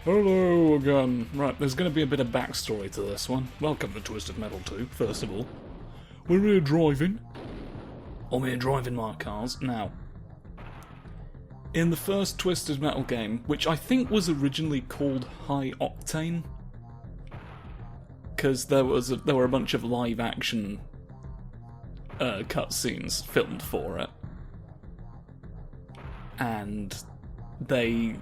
Hello again. Right, there's going to be a bit of backstory to this one. Welcome to Twisted Metal 2, first of all. We're here driving. I'm here driving my cars. Now, in the first Twisted Metal game, which I think was originally called High Octane, because there were a bunch of live-action cutscenes filmed for it, and they...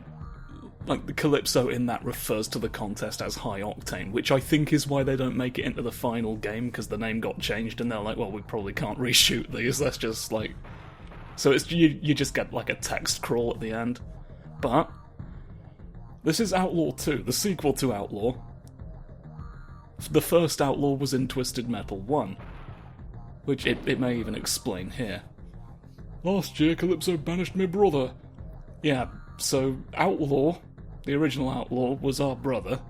like, the Calypso in that refers to the contest as High Octane, which I think is why they don't make it into the final game, because the name got changed and they're like, well, we probably can't reshoot these, let's just, like... So it's you just get, like, a text crawl at the end. But, this is Outlaw 2, the sequel to Outlaw. The first Outlaw was in Twisted Metal 1, which it may even explain here. Last year, Calypso banished my brother. Yeah, so Outlaw... the original Outlaw was our brother,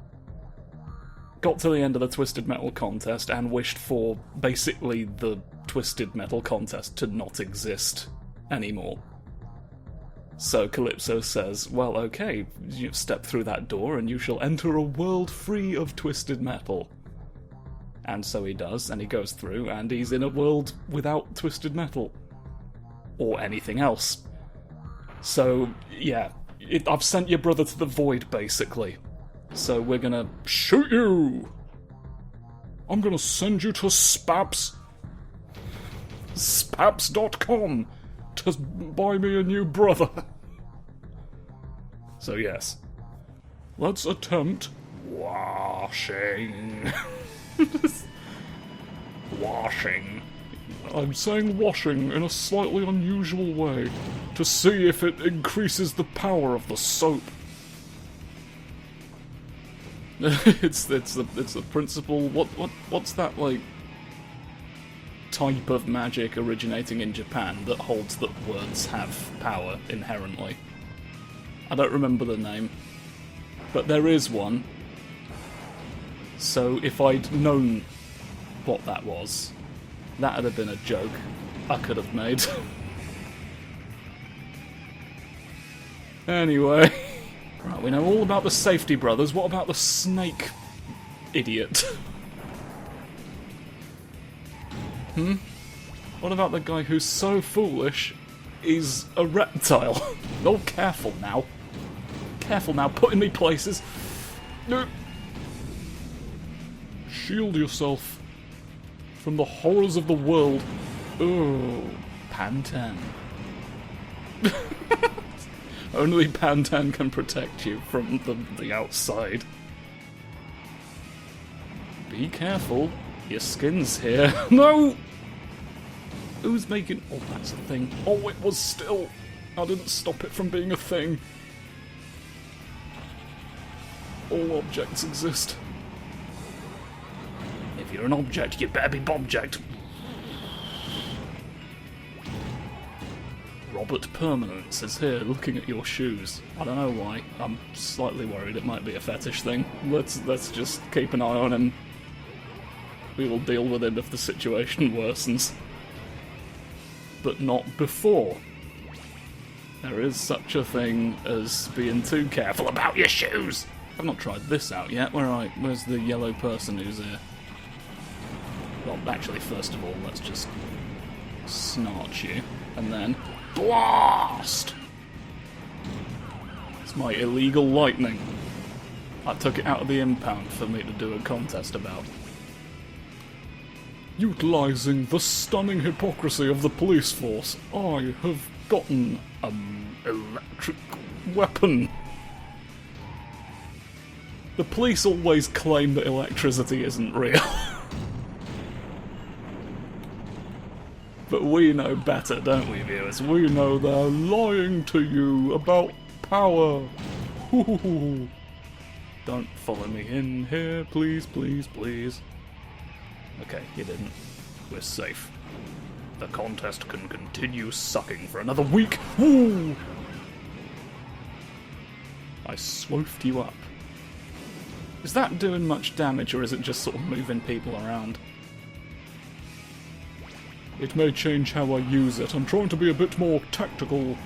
got to the end of the Twisted Metal contest and wished for basically the Twisted Metal contest to not exist anymore. So Calypso says, well, okay, you step through that door and you shall enter a world free of Twisted Metal. And so he does, and he goes through, and he's in a world without Twisted Metal. Or anything else. So, yeah. I've sent your brother to the void, basically. So we're gonna shoot you! I'm gonna send you to Spaps... Spaps.com to buy me a new brother. So yes. Let's attempt... washing. Washing. I'm saying washing in a slightly unusual way, to see if it increases the power of the soap. it's the principle. What's that, like, type of magic originating in Japan that holds that words have power inherently? I don't remember the name, but there is one. So if I'd known what that was, that'd have been a joke I could have made. Anyway. Right, we know all about the Safety Brothers. What about the snake idiot? What about the guy who's so foolish he's a reptile? Oh, careful now. Careful now, putting me places. No. Shield yourself from the horrors of the world. Oh, Pantan. Only Pantan can protect you from the outside. Be careful, your skin's here. No! Who's making... oh, that's a thing. Oh, it was still. I didn't stop it from being a thing. All objects exist. If you're an object, you better be Bobject. Robert Permanence is here looking at your shoes. I don't know why. I'm slightly worried it might be a fetish thing. Let's just keep an eye on him. We will deal with him if the situation worsens. But not before. There is such a thing as being too careful about your shoes! I've not tried this out yet. Where's the yellow person who's here? Well, actually, first of all, let's just snarch you, and then blast! It's my illegal lightning. I took it out of the impound for me to do a contest about. Utilising the stunning hypocrisy of the police force, I have gotten an electric weapon. The police always claim that electricity isn't real. But we know better, don't we, viewers? We know they're lying to you about power. Don't follow me in here, please, please, please. Okay, you didn't. We're safe. The contest can continue sucking for another week. Woo! I swooped you up. Is that doing much damage, or is it just sort of moving people around? It may change how I use it. I'm trying to be a bit more tactical.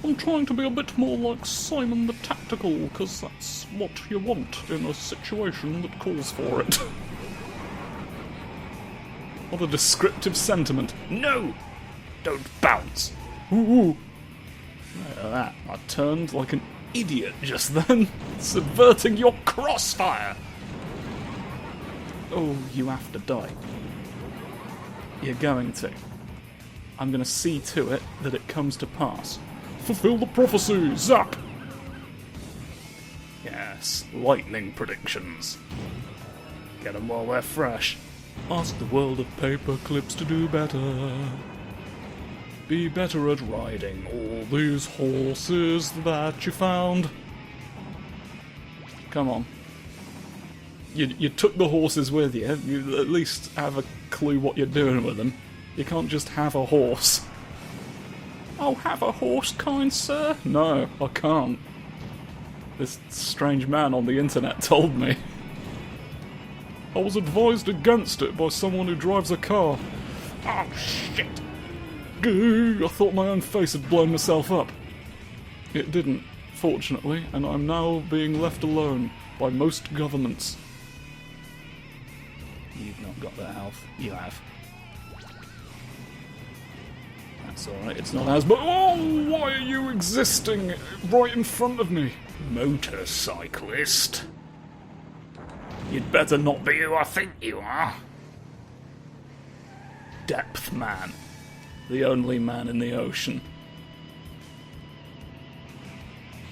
I'm trying to be a bit more like Simon the Tactical, because that's what you want in a situation that calls for it. What a descriptive sentiment. No! Don't bounce! Ooh! Look at that. I turned like an idiot just then, subverting your crossfire! Oh, you have to die. You're going to. I'm going to see to it that it comes to pass. Fulfill the prophecy! Zap! Yes, lightning predictions. Get them while they're fresh. Ask the world of paper clips to do better. Be better at riding all these horses that you found. Come on. You took the horses with you. You at least have a clue what you're doing with them. You can't just have a horse. Oh, have a horse, kind sir? No, I can't. This strange man on the internet told me. I was advised against it by someone who drives a car. Oh, shit. I thought my own face had blown myself up. It didn't, fortunately, and I'm now being left alone by most governments. You've not got that health. You have. That's alright, it's not as... But oh, why are you existing right in front of me? Motorcyclist. You'd better not be who I think you are. Depth man. The only man in the ocean.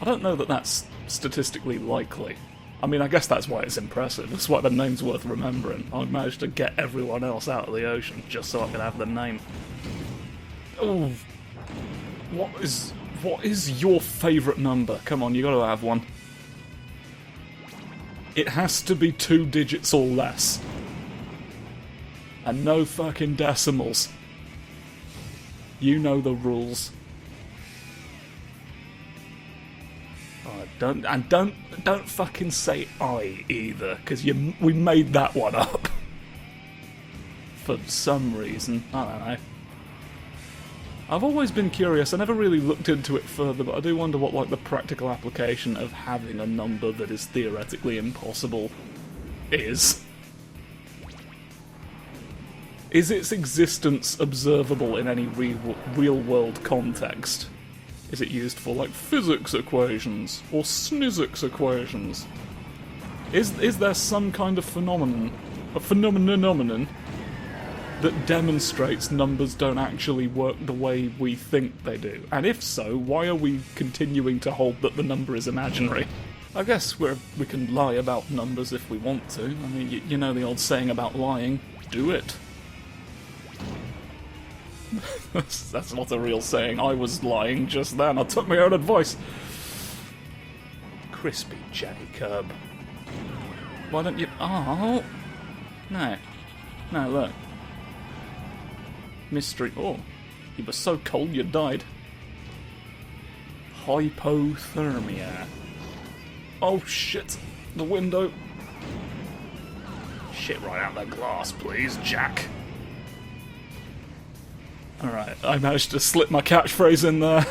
I don't know that that's statistically likely. I mean, I guess that's why it's impressive. That's why the name's worth remembering. I managed to get everyone else out of the ocean just so I could have the name. Oh, what is your favourite number? Come on, you gotta have one. It has to be 2 digits or less. And no fucking decimals. You know the rules. Oh, don't fucking say I either, because we made that one up. For some reason, I don't know. I've always been curious, I never really looked into it further, but I do wonder what like the practical application of having a number that is theoretically impossible is. Is its existence observable in any real-world context? Is it used for, like, physics equations? Or snizzics equations? Is there some kind of phenomenon that demonstrates numbers don't actually work the way we think they do? And if so, why are we continuing to hold that the number is imaginary? I guess we can lie about numbers if we want to. I mean, you know the old saying about lying. Do it. That's not a real saying. I was lying just then. I took my own advice. Crispy Jacob. Why don't you... Oh! No. No, look. Mystery... Oh. You were so cold you died. Hypothermia. Oh, shit. The window. Shit right out the glass, please, Jack. Alright, I managed to slip my catchphrase in there.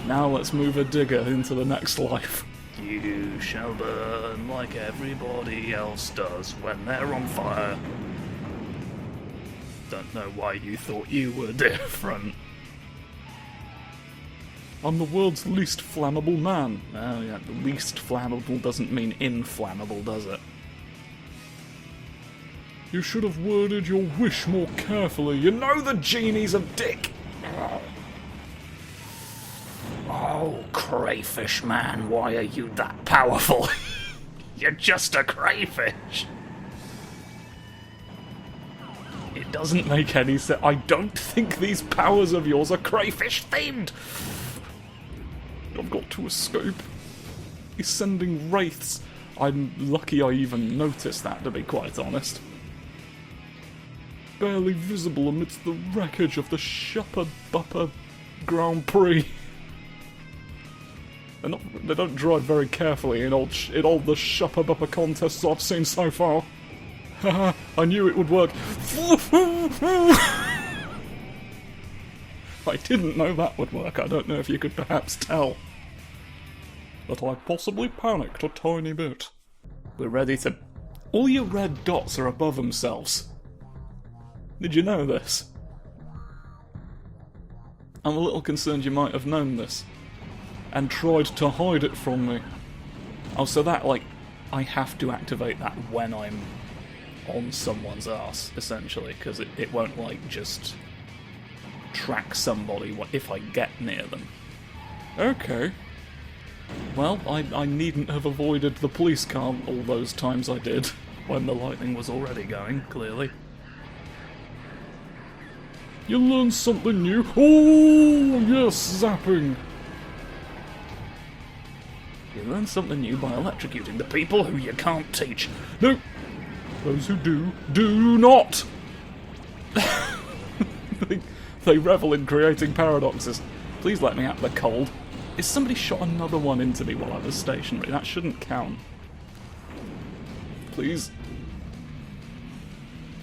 Now let's move a digger into the next life. You shall burn like everybody else does when they're on fire. Don't know why you thought you were different. I'm the world's least flammable man. Oh yeah, the least flammable doesn't mean inflammable, does it? You should have worded your wish more carefully. You know the genie's a dick! Oh, crayfish man, why are you that powerful? You're just a crayfish! It doesn't make any sense. I don't think these powers of yours are crayfish themed! I've got to escape. He's sending wraiths. I'm lucky I even noticed that, to be quite honest. Barely visible amidst the wreckage of the Shuppa Buppa Grand Prix. They don't drive very carefully in all the Shuppa Buppa contests I've seen so far. Haha, I knew it would work. I didn't know that would work. I don't know if you could perhaps tell. But I possibly panicked a tiny bit. We're ready to... All your red dots are above themselves. Did you know this? I'm a little concerned you might have known this. And tried to hide it from me. Oh, so that, like, I have to activate that when I'm on someone's arse, essentially, because it won't, like, just track somebody if I get near them. Okay. Well, I needn't have avoided the police car all those times I did, when the lightning was already going, clearly. You learned something new. Oh, yes, zapping. You learn something new by electrocuting the people who you can't teach. No! Those who do not! They revel in creating paradoxes. Please let me out the cold. Is somebody shot another one into me while I was stationary? That shouldn't count. Please.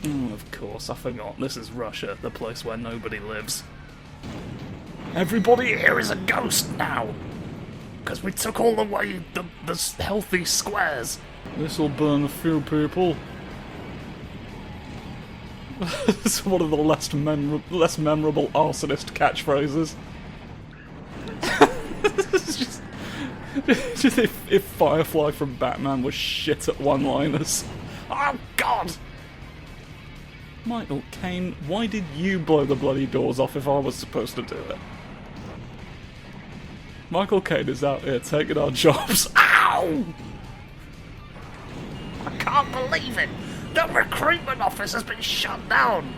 Oh, of course, I forgot. This is Russia, the place where nobody lives. Everybody here is a ghost now! Because we took all away the healthy squares. This'll burn a few people. It's one of the less memorable arsonist catchphrases. just if Firefly from Batman was shit at one-liners. Oh God! Michael Caine, why did you blow the bloody doors off if I was supposed to do it? Michael Caine is out here taking our jobs. Ow! I can't believe it! The recruitment office has been shut down!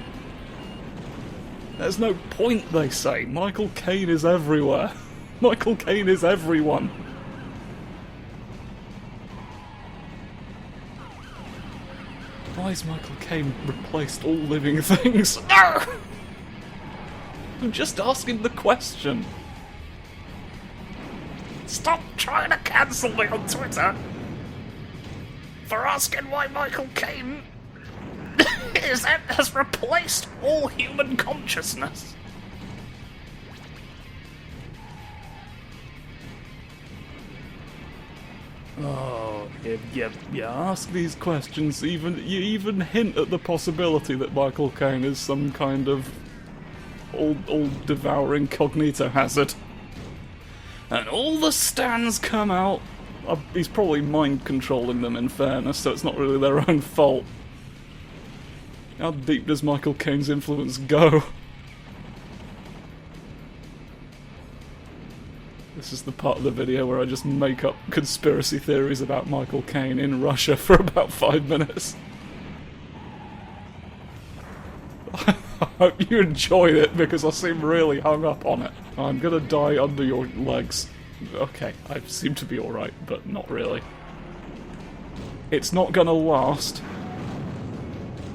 There's no point, they say. Michael Caine is everywhere. Michael Caine is everyone. Why has Michael Caine replaced all living things? No! I'm just asking the question. Stop trying to cancel me on Twitter for asking why Michael Caine has replaced all human consciousness. Oh, you ask these questions, you even hint at the possibility that Michael Caine is some kind of all-devouring cognito hazard. And all the stands come out. He's probably mind-controlling them, in fairness, so it's not really their own fault. How deep does Michael Caine's influence go? This is the part of the video where I just make up conspiracy theories about Michael Caine in Russia for about 5 minutes. I hope you enjoyed it, because I seem really hung up on it. I'm gonna die under your legs. Okay, I seem to be alright, but not really. It's not gonna last.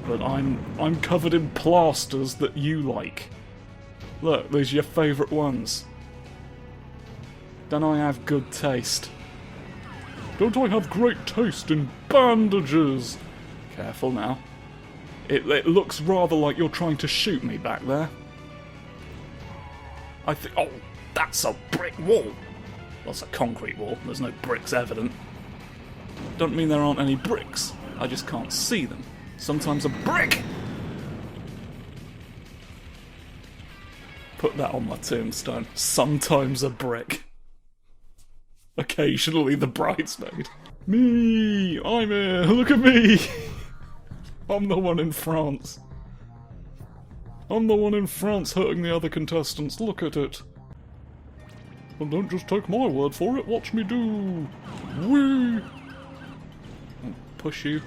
But I'm covered in plasters that you like. Look, these are your favourite ones. Don't I have good taste? Don't I have great taste in bandages? Careful now. It looks rather like you're trying to shoot me back there. I think... Oh, that's a brick wall. Well, it's a concrete wall. There's no bricks evident. Don't mean there aren't any bricks. I just can't see them. Sometimes a brick! Put that on my tombstone. Sometimes a brick. Occasionally the bridesmaid. Me! I'm here! Look at me! I'm the one in France. I'm the one in France hurting the other contestants. Look at it. And don't just take my word for it. Watch me do. Whee! I'll push you.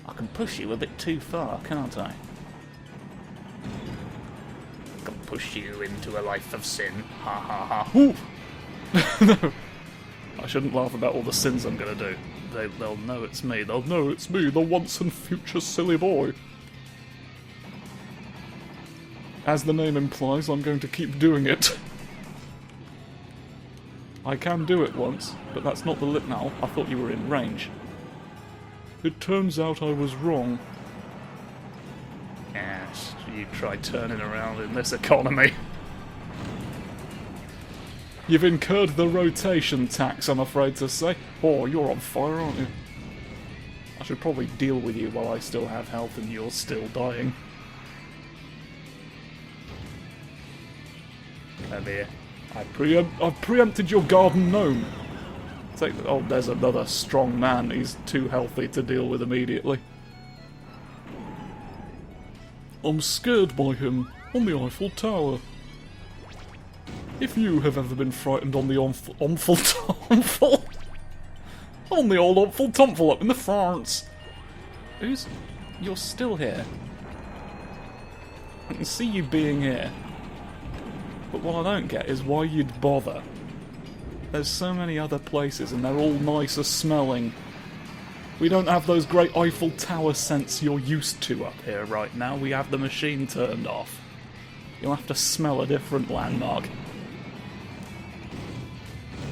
I can push you a bit too far, can't I? I can push you into a life of sin. Ha ha ha. Ooh. No. I shouldn't laugh about all the sins I'm gonna do. They'll know it's me. They'll know it's me, the once and future silly boy. As the name implies, I'm going to keep doing it. I can do it once, but that's not the lip now. I thought you were in range. It turns out I was wrong. Yes, You try turning around in this economy. You've incurred the rotation tax, I'm afraid to say. Oh, you're on fire, aren't you? I should probably deal with you while I still have health and you're still dying. Come here. I've preempted your garden gnome. Oh, there's another strong man. He's too healthy to deal with immediately. I'm scared by him on the Eiffel Tower. If you have ever been frightened on the on the old Omful Tomful up in the France. You're still here. I can see you being here. But what I don't get is why you'd bother. There's so many other places and they're all nicer smelling. We don't have those great Eiffel Tower scents you're used to up here right now. We have the machine turned off. You'll have to smell a different landmark.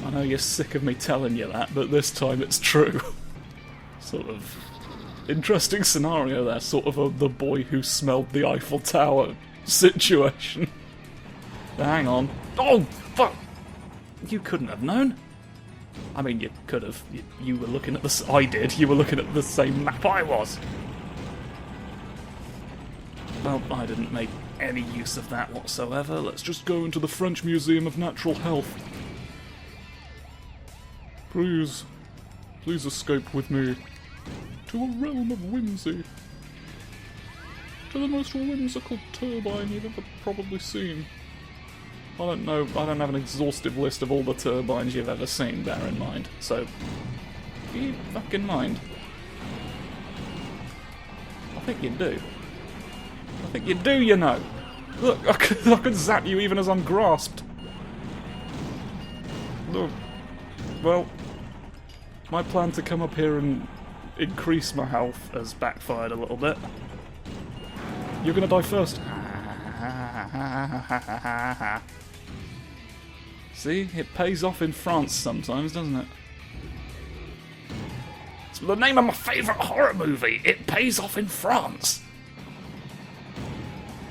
I know you're sick of me telling you that, but this time it's true. Sort of interesting scenario there, sort of the boy who smelled the Eiffel Tower situation. Hang on. Oh, fuck! You couldn't have known. I mean, you could have. You were looking at the... I did. You were looking at the same map I was. Well, I didn't make any use of that whatsoever. Let's just go into the French Museum of Natural Health. Please escape with me to a realm of whimsy. To the most whimsical turbine you've ever probably seen. I don't know, I don't have an exhaustive list of all the turbines you've ever seen, bear in mind. So, keep fucking mind. I think you do. I think you do, you know. Look, I could zap you even as I'm grasped. Look. Well, my plan to come up here and increase my health has backfired a little bit. You're gonna die first. See, it pays off in France sometimes, doesn't it? It's the name of my favourite horror movie. It pays off in France.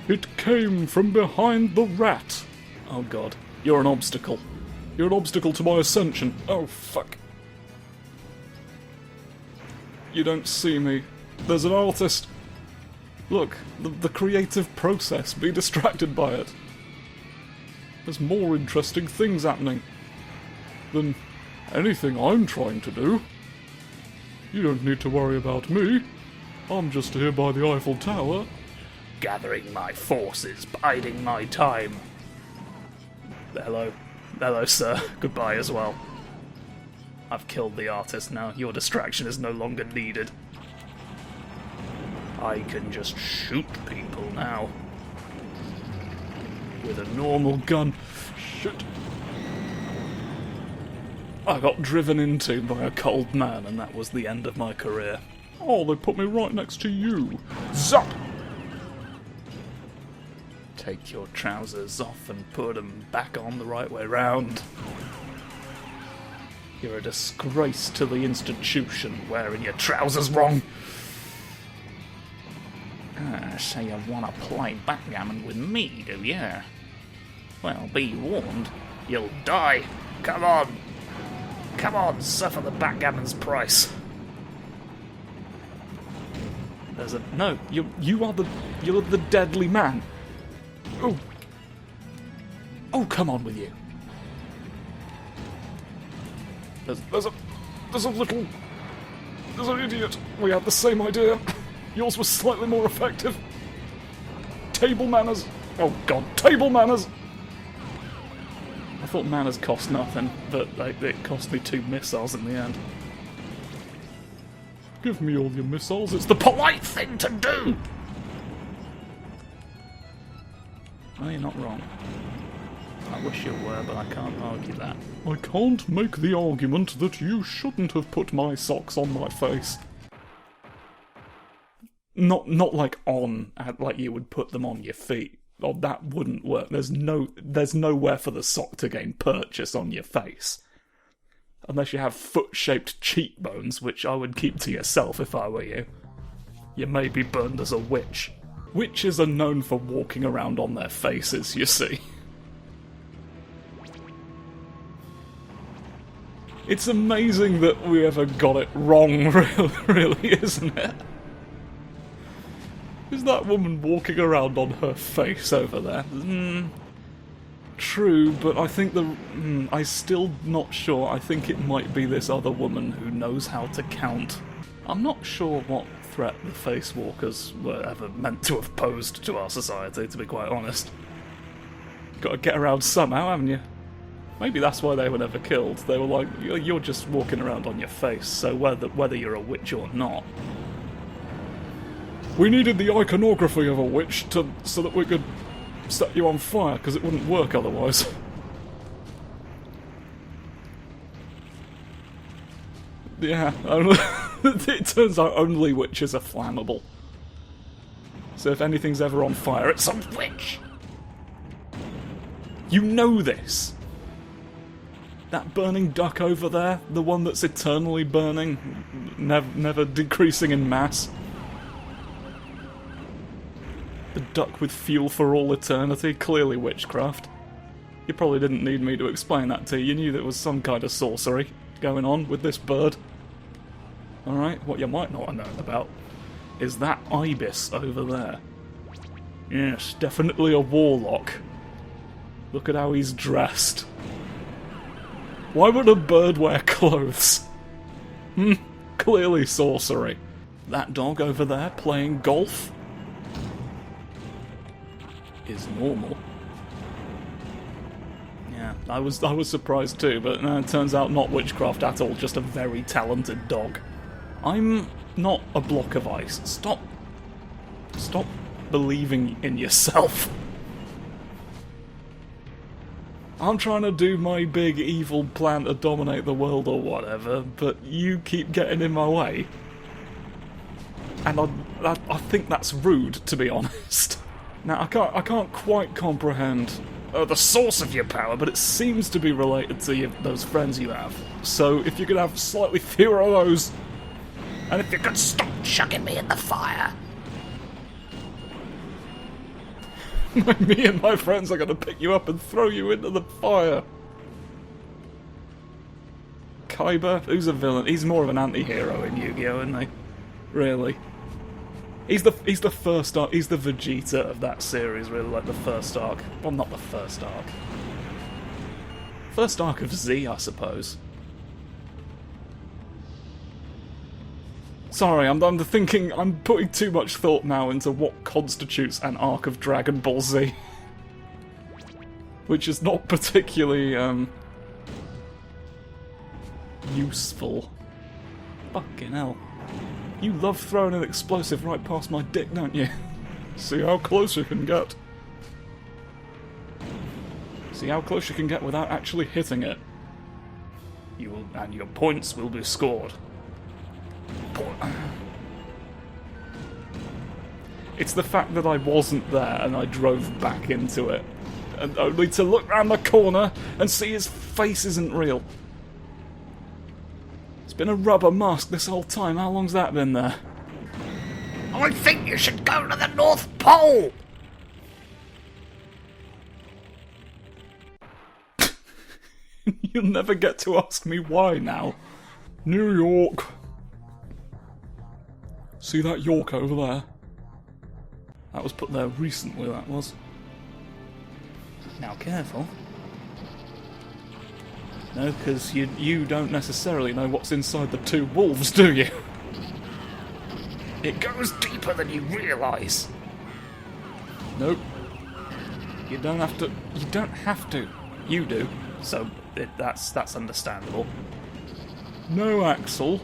It came from behind the rat. Oh god, you're an obstacle. You're an obstacle to my ascension. Oh fuck. You don't see me. There's an artist. Look, the creative process. Be distracted by it. There's more interesting things happening than anything I'm trying to do. You don't need to worry about me. I'm just here by the Eiffel Tower. Gathering my forces, biding my time. Hello. Hello, sir. Goodbye as well. I've killed the artist now. Your distraction is no longer needed. I can just shoot people now. With a normal gun. Shit. I got driven into by a cold man and that was the end of my career. Oh, they put me right next to you. Zap! Take your trousers off and put them back on the right way round. You're a disgrace to the institution, wearing your trousers wrong. So you want to play backgammon with me, do you? Well, be warned, you'll die. Come on. Come on, suffer the backgammon's price. There's a... No, you're the deadly man. Oh. Oh, come on with you. There's an idiot. We had the same idea. Yours was slightly more effective. Table manners. Oh god, table manners. I thought manners cost nothing, but it cost me 2 missiles in the end. Give me all your missiles. It's the polite thing to do. Well, you're not wrong. I wish you were, but I can't argue that. I can't make the argument that you shouldn't have put my socks on my face. Not like on, like you would put them on your feet. Oh, that wouldn't work. There's nowhere for the sock to gain purchase on your face. Unless you have foot-shaped cheekbones, which I would keep to yourself if I were you. You may be burned as a witch. Witches are known for walking around on their faces, you see. It's amazing that we ever got it wrong, really, isn't it? Is that woman walking around on her face over there? True, but I think I'm still not sure. I think it might be this other woman who knows how to count. I'm not sure what threat the Face Walkers were ever meant to have posed to our society, to be quite honest. Got to get around somehow, haven't you? Maybe that's why they were never killed. They were like, you're just walking around on your face, so whether you're a witch or not. We needed the iconography of a witch so that we could set you on fire, because it wouldn't work otherwise. Yeah, it turns out only witches are flammable. So if anything's ever on fire, it's some witch! You know this! That burning duck over there, the one that's eternally burning, never decreasing in mass. The duck with fuel for all eternity, clearly witchcraft. You probably didn't need me to explain that to you, you knew there was some kind of sorcery going on with this bird. Alright, what you might not have known about is that ibis over there. Yes, definitely a warlock. Look at how he's dressed. Why would a bird wear clothes? Clearly sorcery. That dog over there playing golf is normal. Yeah, I was surprised too, but it turns out not witchcraft at all, just a very talented dog. I'm not a block of ice. Stop believing in yourself. I'm trying to do my big evil plan to dominate the world or whatever, but you keep getting in my way. And I think that's rude, to be honest. Now, I can't quite comprehend the source of your power, but it seems to be related to those friends you have. So, if you could have slightly fewer of those, and if you could stop chucking me in the fire. Me and my friends are going to pick you up and throw you into the fire. Kaiba? Who's a villain? He's more of an anti-hero in Yu-Gi-Oh, isn't he? Really? He's the first arc. He's the Vegeta of that series, really, like the first arc. Well, not the first arc. First arc of Z, I suppose. Sorry, I'm thinking. I'm putting too much thought now into what constitutes an arc of Dragon Ball Z, which is not particularly useful. Fucking hell. You love throwing an explosive right past my dick, don't you? See how close you can get. See how close you can get without actually hitting it. You will, and your points will be scored. It's the fact that I wasn't there and I drove back into it, and only to look round the corner and see his face isn't real. It's been a rubber mask this whole time. How long's that been there? I think you should go to the North Pole! You'll never get to ask me why now. New York. See that York over there? That was put there recently, that was. Now careful. No, because you don't necessarily know what's inside the two wolves, do you? It goes deeper than you realise. Nope. You don't have to. You don't have to. You do. So that's understandable. No, Axel.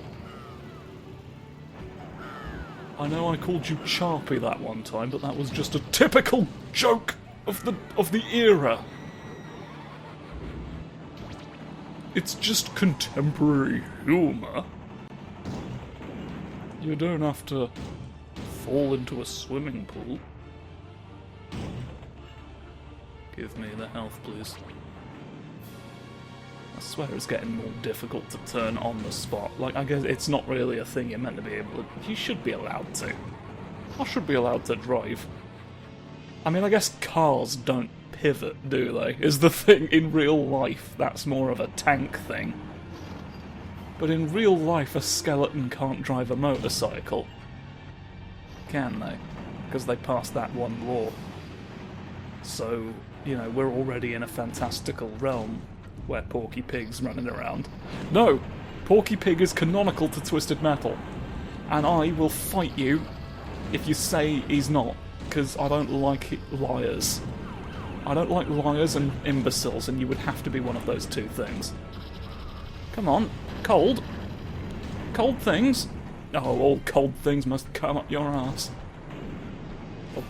I know I called you Charpy that one time, but that was just a typical joke of the era. It's just contemporary humour. You don't have to fall into a swimming pool. Give me the health, please. I swear it's getting more difficult to turn on the spot. Like, I guess it's not really a thing you're meant to be able to... You should be allowed to. I should be allowed to drive. I mean, I guess cars don't pivot, do they? Is the thing in real life. That's more of a tank thing. But in real life, a skeleton can't drive a motorcycle. Can they? Because they passed that one law. So, you know, we're already in a fantastical realm where Porky Pig's running around. No! Porky Pig is canonical to Twisted Metal. And I will fight you if you say he's not, because I don't like liars. I don't like liars and imbeciles, and you would have to be one of those two things. Come on, cold. Cold things? Oh, all cold things must come up your ass.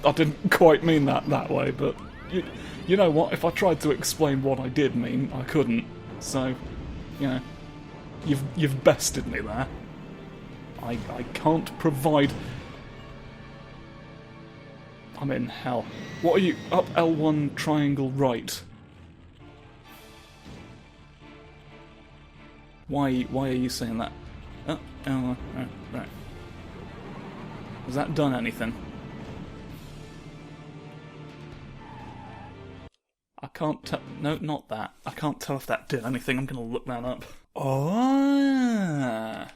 I didn't quite mean that way, but you know what? If I tried to explain what I did mean, I couldn't. So, you know, you've bested me there. I can't provide... I'm in hell. What are you... Up L1 triangle right. Why are you saying that? Oh, L1, right. Has that done anything? I can't tell... No, not that. I can't tell if that did anything. I'm going to look that up. Oh...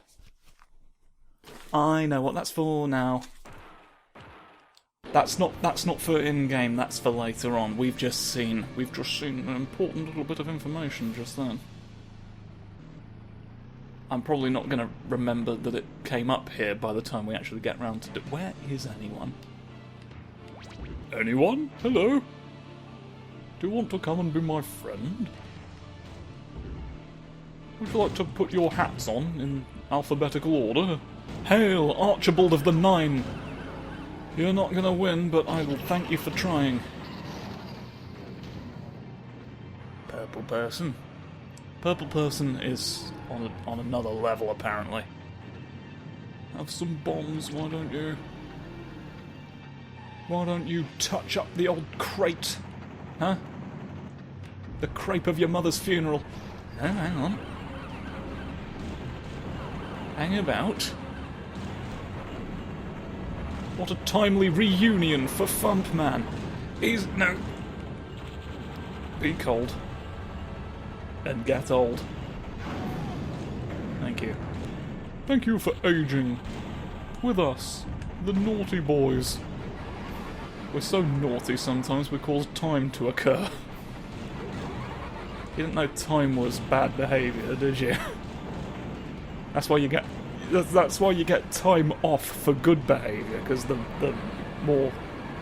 I know what that's for now. That's not for in-game, that's for later on. We've just seen an important little bit of information just then. I'm probably not going to remember that it came up here by the time we actually get round to it. Where is anyone? Anyone? Hello? Do you want to come and be my friend? Would you like to put your hats on in alphabetical order? Hail, Archibald of the Nine! You're not gonna win, but I will thank you for trying. Purple person. Purple person is on another level, apparently. Have some bombs, why don't you? Why don't you touch up the old crate? Huh? The crepe of your mother's funeral. Oh, hang on. Hang about. What a timely reunion for Fumpman. No. Be cold. And get old. Thank you. Thank you for aging with us, the naughty boys. We're so naughty sometimes we cause time to occur. You didn't know time was bad behaviour, did you? That's why you get time off for good behaviour, because the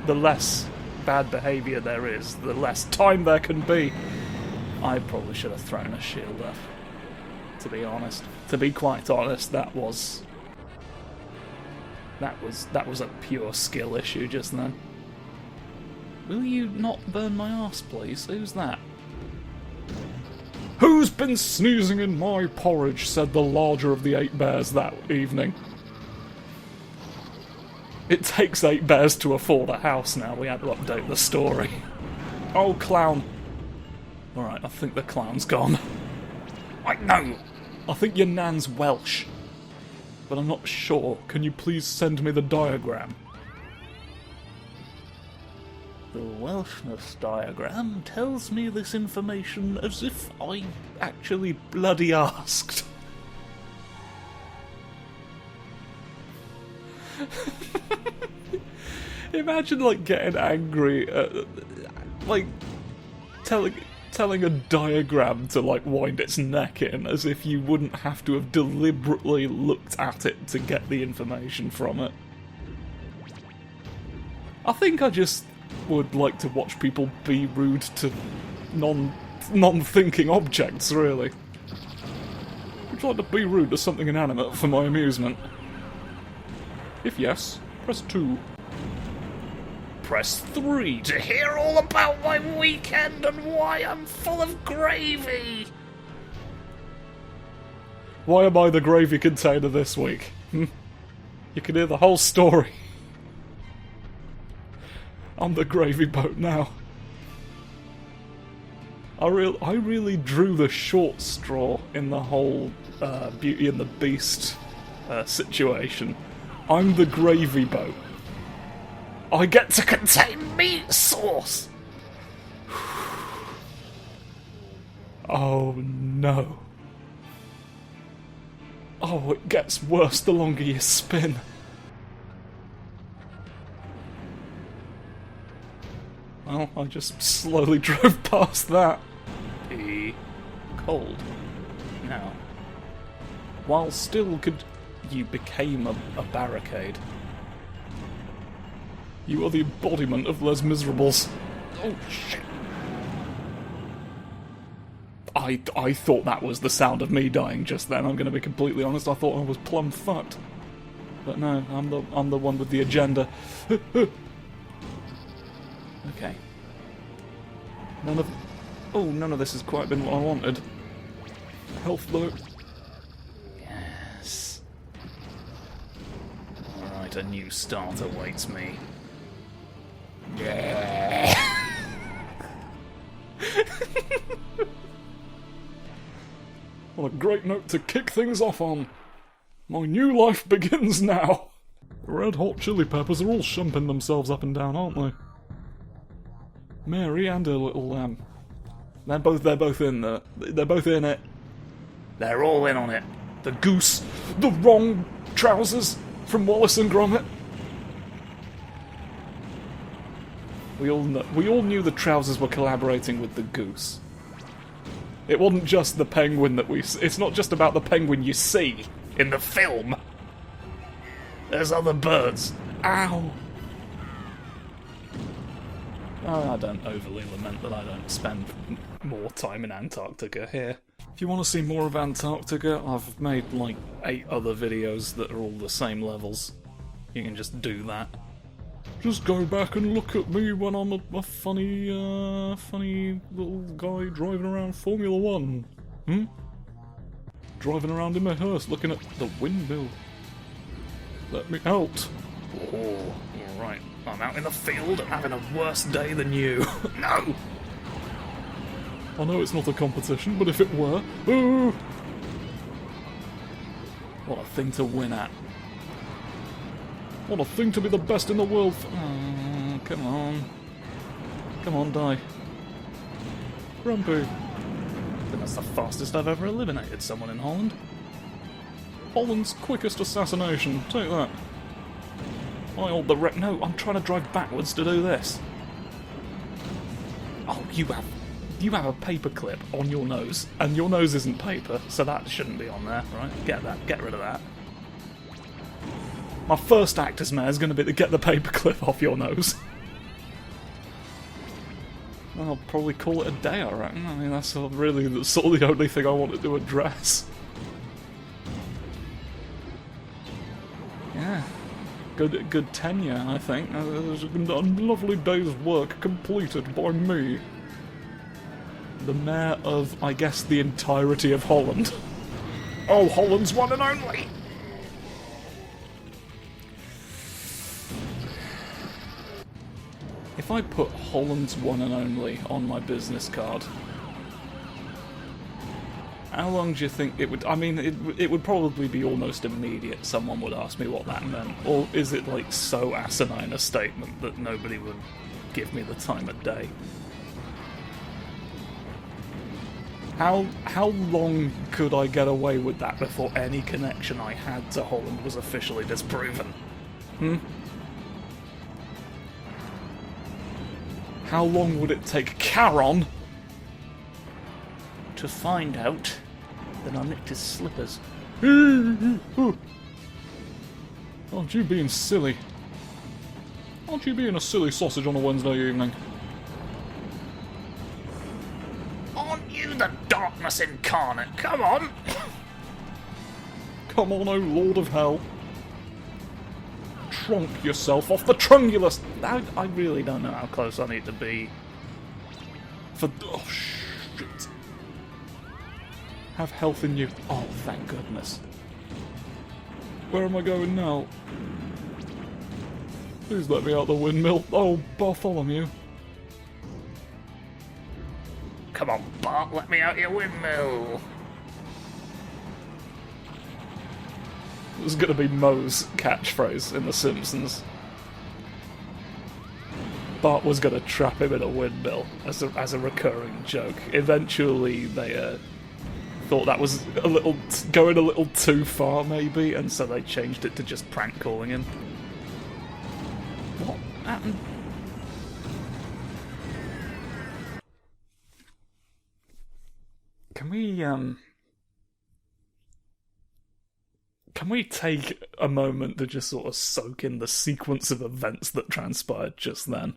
less bad behaviour there is, the less time there can be. I probably should have thrown a shield up. To be honest, to be quite honest, that was a pure skill issue just then. Will you not burn my arse, please? Who's that? Who's been sneezing in my porridge? Said the larger of the 8 bears that evening. It takes 8 bears to afford a house now. We had to update the story. Oh, clown. Alright, I think the clown's gone. I think your nan's Welsh. But I'm not sure. Can you please send me the diagram? The Welshness diagram tells me this information as if I actually bloody asked. Imagine, like, getting angry at, like, telling a diagram to, like, wind its neck in, as if you wouldn't have to have deliberately looked at it to get the information from it. I think I just would like to watch people be rude to non-thinking objects, really. Would you like to be rude to something inanimate for my amusement? If yes, press 2. Press 3 to hear all about my weekend and why I'm full of gravy. Why am I the gravy container this week? You can hear the whole story. I'm the gravy boat now. I really drew the short straw in the whole Beauty and the Beast situation. I'm the gravy boat. I get to contain meat sauce! Oh no. Oh, it gets worse the longer you spin. Well, I just slowly drove past that. Be cold. Now, while still you became a barricade. You are the embodiment of Les Miserables. Oh shit. I thought that was the sound of me dying just then, I'm gonna be completely honest. I thought I was plumb fucked. But no, I'm the one with the agenda. Okay. None of this has quite been what I wanted. Health though. Yes. Alright, a new start awaits me. Yeah. What a great note to kick things off on. My new life begins now. The Red Hot Chili Peppers are all shumping themselves up and down, aren't they? Mary and her little lamb. They're both in there. They're both in it. They're all in on it. The goose, the wrong trousers from Wallace and Gromit. We all knew the trousers were collaborating with the goose. It wasn't just the penguin that it's not just about the penguin you see in the film. There's other birds. Ow! Oh, I don't overly lament that I don't spend more time in Antarctica here. If you want to see more of Antarctica, I've made like 8 other videos that are all the same levels. You can just do that. Just go back and look at me when I'm a funny little guy driving around Formula 1. Driving around in my hearse looking at the windmill. Let me out. Oh, alright. I'm out in the field and having a worse day than you. No! I know it's not a competition, but if it were... Ooh! What a thing to win at. What a thing to be the best in the world for. Oh, come on. Come on, die. Grumpy. I think that's the fastest I've ever eliminated someone in Holland. Holland's quickest assassination. Take that. I hold the No, I'm trying to drive backwards to do this. Oh, you have a paper clip on your nose, and your nose isn't paper, so that shouldn't be on there, right? Get rid of that. My first act as mayor is going to be to get the paperclip off your nose. I'll probably call it a day, I reckon. I mean, that's really the only thing I wanted to address. Yeah. Good tenure, I think. It was a lovely day's work completed by me. The mayor of, I guess, the entirety of Holland. Oh, Holland's one and only! If I put Holland's one and only on my business card, how long do you think it would... I mean, it would probably be almost immediate someone would ask me what that meant. Or is it, like, so asinine a statement that nobody would give me the time of day? How long could I get away with that before any connection I had to Holland was officially disproven? How long would it take Charon to find out that I nicked his slippers? Aren't you being silly? Aren't you being a silly sausage on a Wednesday evening? Aren't you the darkness incarnate? Come on! Come on, oh Lord of Hell. Trunk yourself off the trungulus! I really don't know how close I need to be. Oh, shit. Have health in you. Oh, thank goodness. Where am I going now? Please let me out the windmill. Oh, Bartholomew. Come on, Bart, let me out your windmill. This is going to be Moe's catchphrase in The Simpsons. Bart was going to trap him in a windmill as a recurring joke. Eventually, they thought that was going a little too far, maybe, and so they changed it to just prank calling him. What happened? Can we take a moment to just sort of soak in the sequence of events that transpired just then?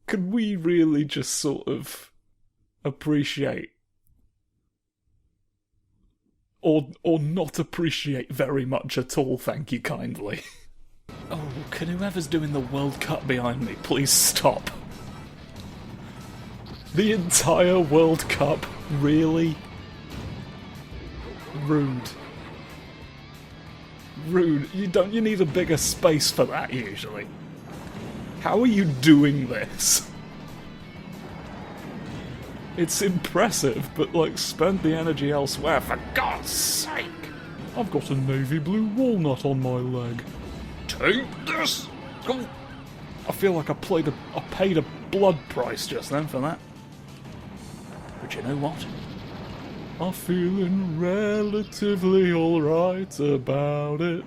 Could we really just sort of appreciate, or not appreciate very much at all, thank you kindly? Oh, can whoever's doing the World Cup behind me please stop? The entire World Cup? Really? Rude. Rude. You need a bigger space for that, usually. How are you doing this? It's impressive, but, like, spend the energy elsewhere, for God's sake! I've got a navy blue walnut on my leg. Take this! Oh. I feel like I paid a blood price just then for that. But you know what? I'm feeling relatively alright about it.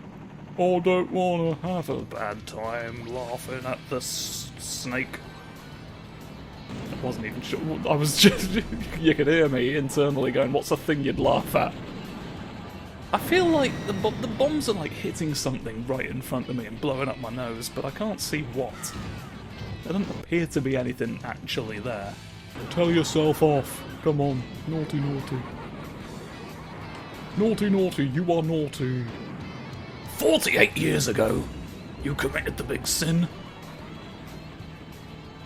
I don't want to have a bad time laughing at the snake. I wasn't even sure. I was just... You could hear me internally going, what's a thing you'd laugh at? I feel like the bombs are like hitting something right in front of me and blowing up my nose, but I can't see what. There doesn't appear to be anything actually there. Tell yourself off. Come on. Naughty, naughty. Naughty, naughty, you are naughty. 48 years ago, you committed the big sin.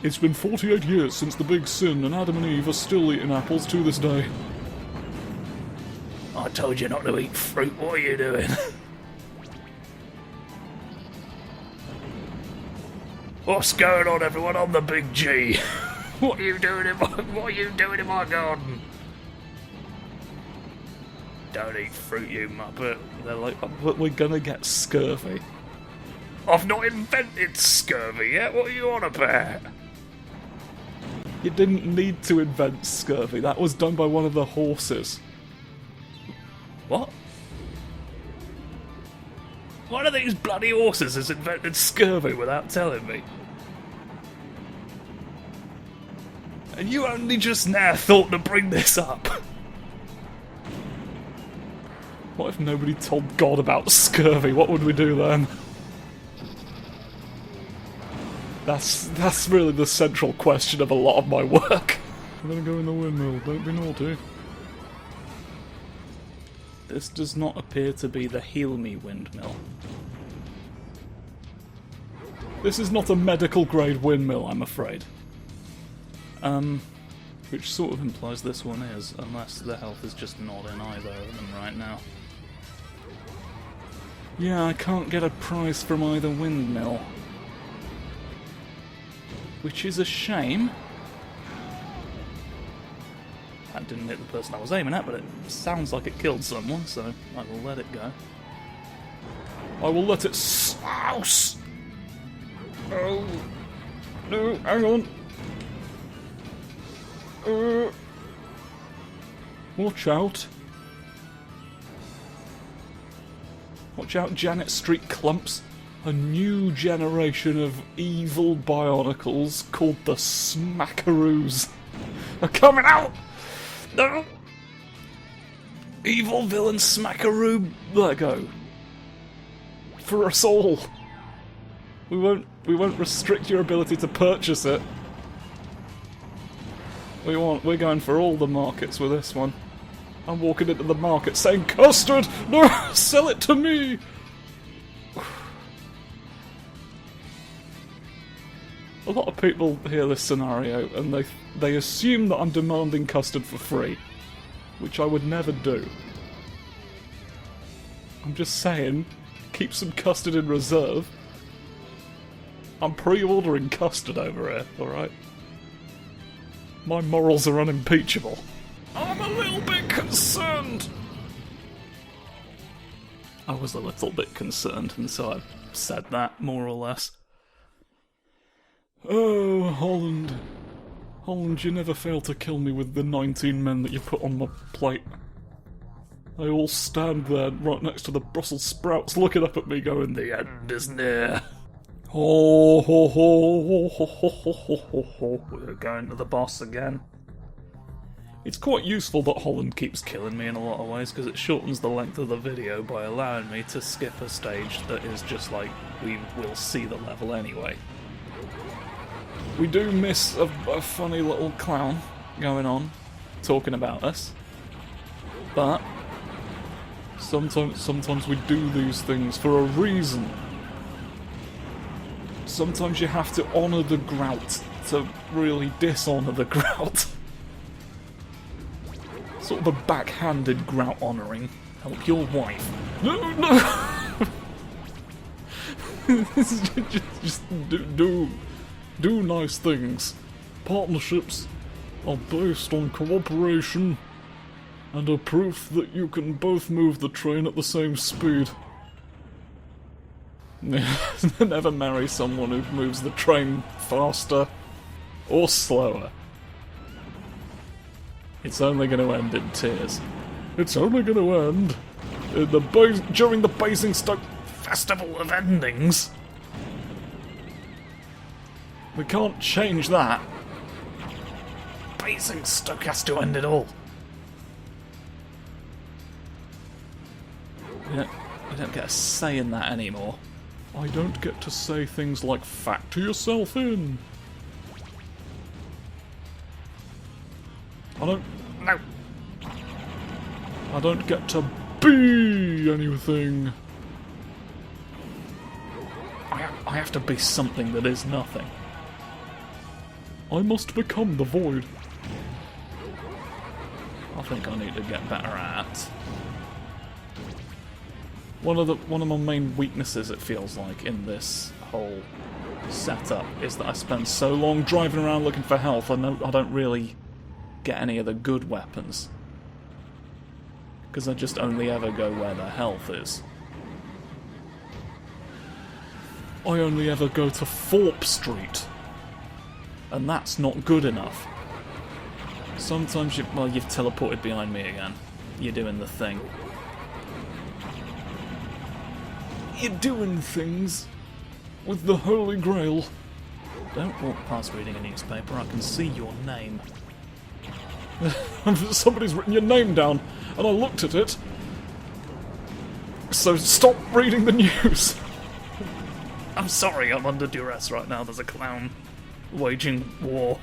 It's been 48 years since the big sin, and Adam and Eve are still eating apples to this day. I told you not to eat fruit, what are you doing? What's going on, everyone? I'm the Big G. What are you doing in my garden? Don't eat fruit, you muppet. They're like, but we're gonna get scurvy. I've not invented scurvy yet, what are you on about? You didn't need to invent scurvy, that was done by one of the horses. What? One of these bloody horses has invented scurvy without telling me. And you only just now thought to bring this up. What if nobody told God about scurvy? What would we do then? That's really the central question of a lot of my work. I'm gonna go in the windmill, don't be naughty. This does not appear to be the Heal Me windmill. This is not a medical grade windmill, I'm afraid. Which sort of implies this one is, unless the health is just not in either of them right now. Yeah, I can't get a prize from either windmill. Which is a shame. That didn't hit the person I was aiming at, but it sounds like it killed someone, so I will let it go. I will let it souse! Oh. No, hang on. Watch out. Watch out, Janet Street clumps. A new generation of evil bionicles called the Smackaroos are coming out! No! Evil villain Smackaroo Lego. For us all. We won't restrict your ability to purchase it. We're going for all the markets with this one. I'm walking into the market saying, Custard! No! Sell it to me! A lot of people hear this scenario and they assume that I'm demanding custard for free, which I would never do. I'm just saying, keep some custard in reserve. I'm pre-ordering custard over here, alright? My morals are unimpeachable. I'm a little bit concerned! I was a little bit concerned, and so I've said that, more or less. Oh, Holland. Holland, you never fail to kill me with the 19 men that you put on my plate. They all stand there right next to the Brussels sprouts looking up at me going, the end is near. Ho ho ho ho ho ho ho ho ho. We're going to the boss again. It's quite useful that Holland keeps killing me in a lot of ways, because it shortens the length of the video by allowing me to skip a stage that is just like, we will see the level anyway. We do miss a funny little clown going on, talking about us. But sometimes we do these things for a reason. Sometimes you have to honour the grout to really dishonour the grout. Sort of a backhanded grout honouring. Help your wife. No, no! just do nice things. Partnerships are based on cooperation and are proof that you can both move the train at the same speed. Never marry someone who moves the train faster or slower. It's only going to end in tears. It's only going to end during the Basingstoke Festival of Endings. We can't change that. Basingstoke has to end it all. We don't get a say in that anymore. I don't get to say things like factor yourself in. No. I don't get to be anything. I have to be something that is nothing. I must become the void. I think I need to get better at. One of my main weaknesses, it feels like, in this whole setup is that I spend so long driving around looking for health. I don't really get any of the good weapons, because I just only ever go where the health is. I only ever go to Thorpe Street, and that's not good enough. Sometimes you've teleported behind me again. You're doing the thing. You're doing things with the Holy Grail. Don't walk past reading a newspaper, I can see your name. Somebody's written your name down, and I looked at it. So stop reading the news. I'm sorry, I'm under duress right now. There's a clown waging war.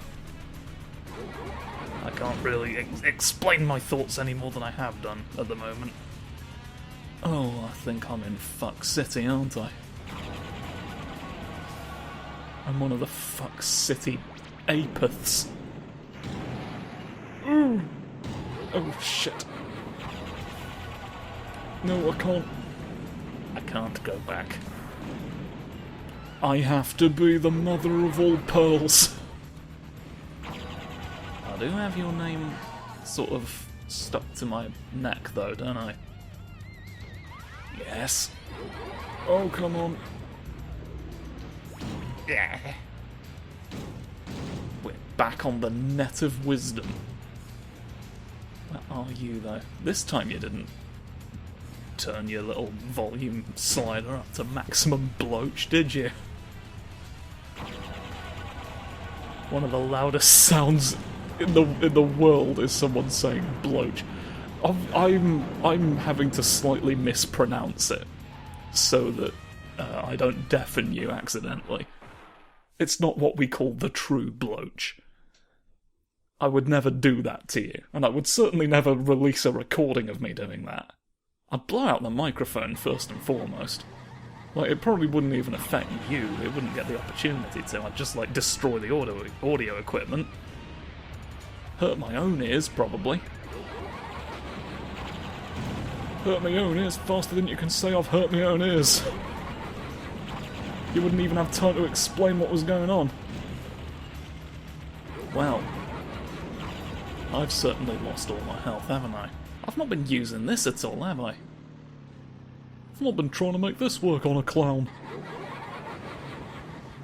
I can't really explain my thoughts any more than I have done at the moment. Oh, I think I'm in Fuck City, aren't I? I'm one of the Fuck City apiths. Ooh. Oh shit. No, I can't. I can't go back. I have to be the mother of all pearls. I do have your name sort of stuck to my neck though, don't I? Yes. Oh, come on. Yeah. We're back on the net of wisdom. Where are you, though? This time you didn't turn your little volume slider up to maximum bloach, did you? One of the loudest sounds in the world is someone saying bloach. I'm having to slightly mispronounce it so that I don't deafen you accidentally. It's not what we call the true bloach. I would never do that to you, and I would certainly never release a recording of me doing that. I'd blow out the microphone first and foremost. Like, it probably wouldn't even affect you, it wouldn't get the opportunity to. I'd just, like, destroy the audio equipment. Hurt my own ears, probably. Hurt my own ears faster than you can say I've hurt my own ears. You wouldn't even have time to explain what was going on. Well, I've certainly lost all my health, haven't I? I've not been using this at all, have I? I've not been trying to make this work on a clown.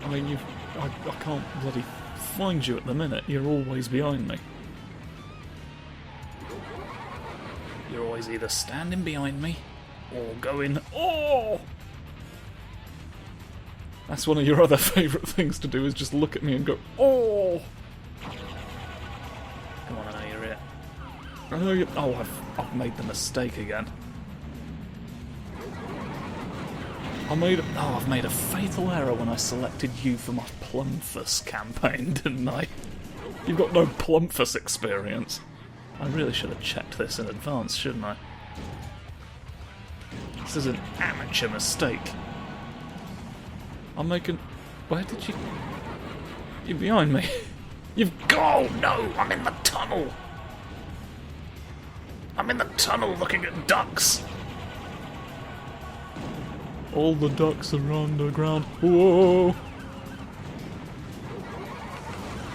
I mean, I can't bloody find you at the minute. You're always behind me. You're always either standing behind me or going, oh! That's one of your other favourite things to do, is just look at me and go, oh! Come on, I know you're it. I know you. Oh, I've made the mistake again. I've made a fatal error when I selected you for my Plumfus campaign, didn't I? You've got no Plumfus experience. I really should have checked this in advance, shouldn't I? This is an amateur mistake. I'm making... Where did you... You're behind me. You've... Oh, no! I'm in the tunnel! I'm in the tunnel looking at ducks! All the ducks are underground. Whoa!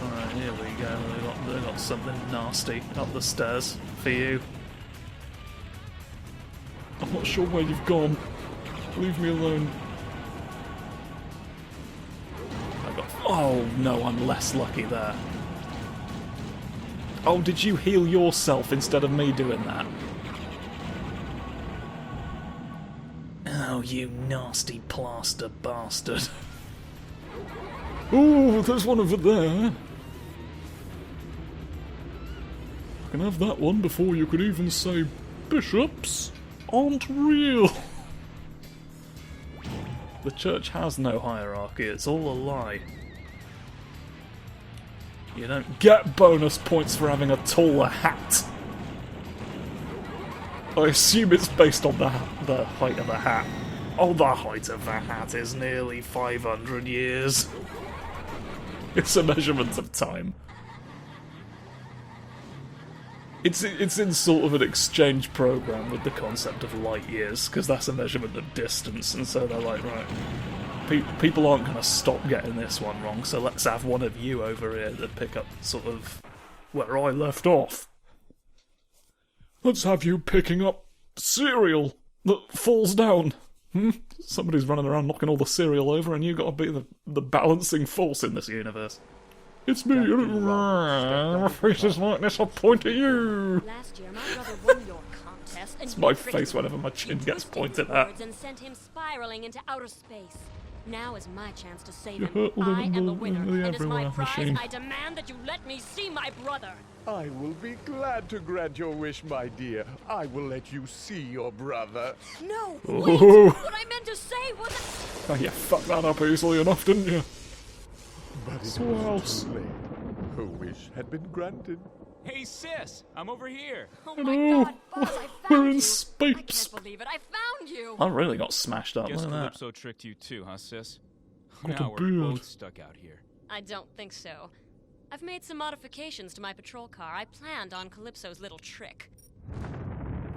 Alright, here we go. They've got something nasty up the stairs for you. I'm not sure where you've gone. Leave me alone. Oh no, I'm less lucky there. Oh, did you heal yourself instead of me doing that? Oh, you nasty plaster bastard. Oh, there's one over there. I can have that one before you could even say bishops aren't real. The church has no hierarchy, it's all a lie. You don't get bonus points for having a taller hat. I assume it's based on the height of the hat. Oh, the height of the hat is nearly 500 years. It's a measurement of time. It's in sort of an exchange program with the concept of light years, because that's a measurement of distance, and so they're like, right, people aren't going to stop getting this one wrong, so let's have one of you over here to pick up sort of where I left off. Let's have you picking up cereal that falls down. Somebody's running around knocking all the cereal over, and you've got to be the balancing force in this universe. It's me. My face is like this. I'll point at you. Last year, my brother won your contest, and it's my face whenever my chin gets pointed at. And sent him spiraling into outer space. Now is my chance to save him. I am the winner, and as my prize, I demand that you let me see my brother. I will be glad to grant your wish, my dear. I will let you see your brother. No, Ooh. wait! What I meant to say was... Oh, you fucked that up easily enough, didn't you? But it was too late. Her wish had been granted. Hey, sis! I'm over here! Oh my god, Buzz, I found We're in you! space! I can't believe it, I found you! I really got smashed up, Guess look at that. Calypso tricked you too, huh, sis? Got Now a we're beard. both stuck out here. I don't think so. I've made some modifications to my patrol car. I planned on Calypso's little trick.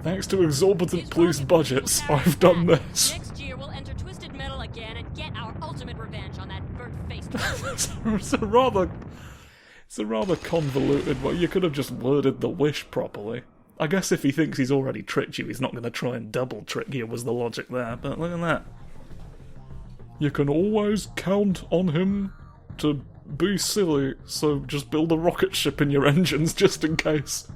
Thanks to exorbitant These police rocket budgets, people carry I've done back. this. Next year we'll enter Twisted Metal again and get our ultimate revenge on that bird-faced It's a rather convoluted way. You could have just worded the wish properly. I guess if he thinks he's already tricked you, he's not going to try and double trick you, was the logic there, but look at that. You can always count on him to be silly, so just build a rocket ship in your engines just in case.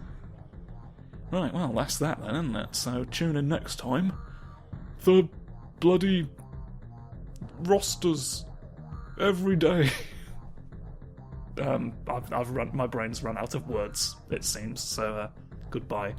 Right, well, that's that then, isn't it? So tune in next time. The bloody rosters every day. My brain's run out of words, it seems, so goodbye.